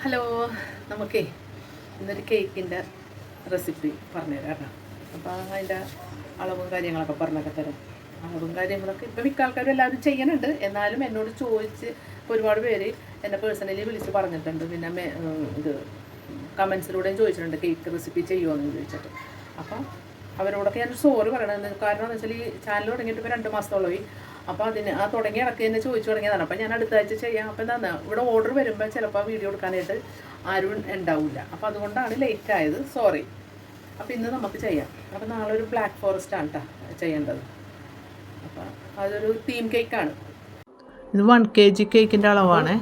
Hello, നമുക്കേ ഇന്നൊരു കേക്കിൻ്റെ റെസിപ്പി പറഞ്ഞുതരാം കേട്ടോ. അപ്പോൾ അതിൻ്റെ അളവും കാര്യങ്ങളൊക്കെ പറഞ്ഞൊക്കെ തരാം. അളവും കാര്യങ്ങളൊക്കെ ഇപ്പോൾ മിക്ക ആൾക്കാരും എല്ലാവരും ചെയ്യുന്നുണ്ട്. എന്നാലും എന്നോട് ചോദിച്ച് ഒരുപാട് പേര് എന്നെ പേഴ്സണലി വിളിച്ച് പറഞ്ഞിട്ടുണ്ട്. പിന്നെ ഇത് കമൻസിലൂടെയും ചോദിച്ചിട്ടുണ്ട് കേക്ക് റെസിപ്പി ചെയ്യുമോയെന്ന് ചോദിച്ചിട്ട്. അപ്പം അവരോടൊക്കെ ഞാൻ സോറി പറയണത്. കാരണം എന്ന് വെച്ചാൽ ഈ ചാനൽ തുടങ്ങിയിട്ട് ഇപ്പോൾ 2 മാസത്തോളമായി. അപ്പോൾ ആ തുടങ്ങിയ ഇടയ്ക്ക് തന്നെ ചോദിച്ചു തുടങ്ങിയതാണ്. അപ്പോൾ ഞാൻ അടുത്ത ആഴ്ച ചെയ്യാം. അപ്പോൾ എന്താണ് ഇവിടെ ഓർഡർ വരുമ്പോൾ ചിലപ്പോൾ വീഡിയോ എടുക്കാനായിട്ട് ആരും ഉണ്ടാവില്ല. അപ്പോൾ അതുകൊണ്ടാണ് ലേറ്റ് ആയത്, സോറി. അപ്പോൾ ഇന്ന് നമുക്ക് ചെയ്യാം. അപ്പോൾ നാളെ ഒരു ബ്ലാക്ക് ഫോറസ്റ്റ് ആണ് കേട്ടോ ചെയ്യേണ്ടത്. അപ്പോൾ അതൊരു തീം കേക്കാണ്. ഇത് 1 kg കേക്കിൻ്റെ അളവാണ്.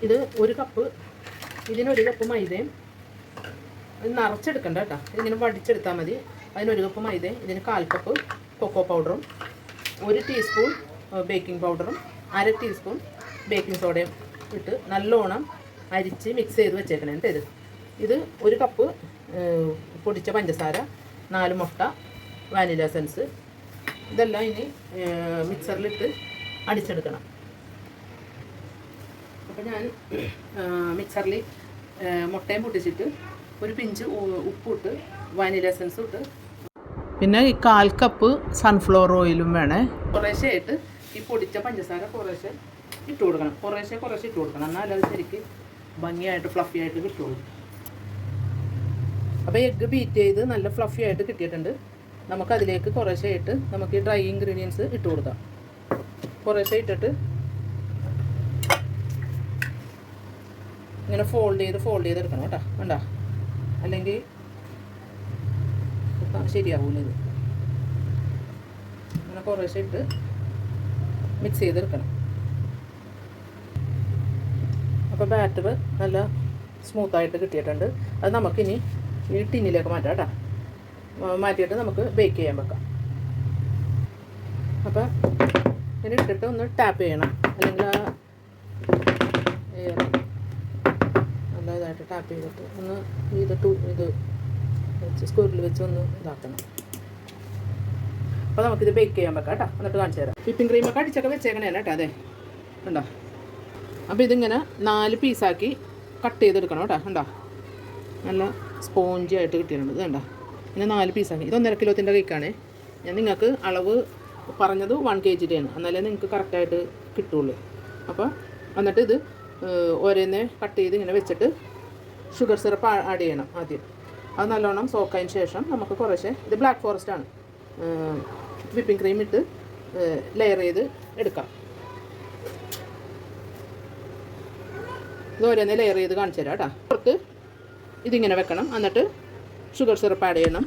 ഇത് 1 കപ്പ്, ഇതിന് 1 കപ്പ് മൈദയും, ഇത് നിറച്ചെടുക്കണ്ട കേട്ടോ, ഇതിങ്ങനെ വടിച്ചെടുത്താൽ മതി. അതിന് 1 കപ്പ് മൈദയും, ഇതിന് 1/4 കപ്പ് കൊക്കോ പൗഡറും, 1 ടീസ്പൂൺ ബേക്കിംഗ് പൗഡറും, 1/2 ടീസ്പൂൺ ബേക്കിംഗ് സോഡയും ഇട്ട് നല്ലോണം അരിച്ച് മിക്സ് ചെയ്ത് വെച്ചേക്കണം. എന്നിട്ട് ഇത് 1 കപ്പ് പൊടിച്ച പഞ്ചസാര, 4 മുട്ട, വാനില എസൻസ്, ഇതെല്ലാം ഇനി മിക്സറിലിട്ട് അടിച്ചെടുക്കണം. അപ്പോൾ ഞാൻ മിക്സറിൽ മുട്ടയും പൊട്ടിച്ചിട്ട് 1 പിഞ്ച് ഉപ്പിട്ട് വാനില എസൻസും ഇട്ട്, പിന്നെ ഈ 1/4 കപ്പ് സൺഫ്ലവർ ഓയിലും വേണേ. കുറേശ്ശെ ആയിട്ട് ഈ പൊടിച്ച പഞ്ചസാര കുറേശ്ശെ ഇട്ട് കൊടുക്കണം. കുറേശ്ശെ ഇട്ട് കൊടുക്കണം, എന്നാലും അത് ശരിക്ക് ഭംഗിയായിട്ട് ഫ്ലഫി ആയിട്ട് കിട്ടുള്ളൂ. അപ്പോൾ എഗ്ഗ് ബീറ്റ് ചെയ്ത് നല്ല ഫ്ലഫി ആയിട്ട് കിട്ടിയിട്ടുണ്ട്. നമുക്കതിലേക്ക് കുറേശ്ശെ ആയിട്ട് നമുക്ക് ഈ ഡ്രൈ ഇൻഗ്രീഡിയൻസ് ഇട്ട് കൊടുക്കാം. കുറേശ്ശെ ഇട്ടിട്ട് ഇങ്ങനെ ഫോൾഡ് ചെയ്തെടുക്കണം കേട്ടോ. വേണ്ട, അല്ലെങ്കിൽ ശരിയാവൂല. ഇത് അങ്ങനെ കുറേശ്ശെ ഇട്ട് മിക്സ് ചെയ്തെടുക്കണം. അപ്പോൾ ബാറ്റർ നല്ല സ്മൂത്തായിട്ട് കിട്ടിയിട്ടുണ്ട്. അത് നമുക്കിനി ഈ ടിന്നിലേക്ക് മാറ്റാം കേട്ടോ. മാറ്റിയിട്ട് നമുക്ക് ബേക്ക് ചെയ്യാൻ വെക്കാം. അപ്പോൾ ഇങ്ങനെ ഇട്ടിട്ട് ഒന്ന് ടാപ്പ് ചെയ്യണം, അല്ലെങ്കിൽ നല്ല ഇതായിട്ട് ടാപ്പ് ചെയ്തിട്ട് ഒന്ന് ഇത് വെച്ച് സ്ക്വയറിൽ വെച്ച് ഒന്ന് ഇതാക്കണം. അപ്പോൾ നമുക്കിത് ബേക്ക് ചെയ്യാൻ വെക്കാം കേട്ടോ. എന്നിട്ട് കാണിച്ചു തരാം. വിപ്പിംഗ് ക്രീമൊക്കെ അടിച്ചൊക്കെ വെച്ചേക്കണേനെ കേട്ടോ. അതെ, ഉണ്ടോ? അപ്പോൾ ഇതിങ്ങനെ 4 പീസാക്കി കട്ട് ചെയ്തെടുക്കണം കേട്ടോ. ഉണ്ടോ? നല്ല സ്പോഞ്ചി ആയിട്ട് കിട്ടിയിട്ടുണ്ട്. ഇത് കണ്ടോ, ഇങ്ങനെ 4 പീസാക്കി. ഇത് 1.5 കിലോത്തിൻ്റെ കേക്കാണേ. ഞാൻ നിങ്ങൾക്ക് അളവ് പറഞ്ഞത് 1 kgയാണ്, എന്നാലേ നിങ്ങൾക്ക് കറക്റ്റായിട്ട് കിട്ടുള്ളൂ. അപ്പോൾ എന്നിട്ട് ഇത് ഓരോന്നേ കട്ട് ചെയ്ത് ഇങ്ങനെ വെച്ചിട്ട് ഷുഗർ സിറപ്പ് ആഡ് ചെയ്യണം ആദ്യം. അത് നല്ലോണം സോക്കായതിന് ശേഷം നമുക്ക് കുറേശ്ശെ, ഇത് ബ്ലാക്ക് ഫോറസ്റ്റ് ആണ്, വിപ്പിംഗ് ക്രീം ഇട്ട് ലെയർ ചെയ്ത് എടുക്കാം. ഇത് ഓരോന്നേ ലെയർ ചെയ്ത് കാണിച്ചു തരാം കേട്ടോ. പുറത്ത് ഇതിങ്ങനെ വെക്കണം, എന്നിട്ട് ഷുഗർ സിറപ്പ് ആഡ് ചെയ്യണം.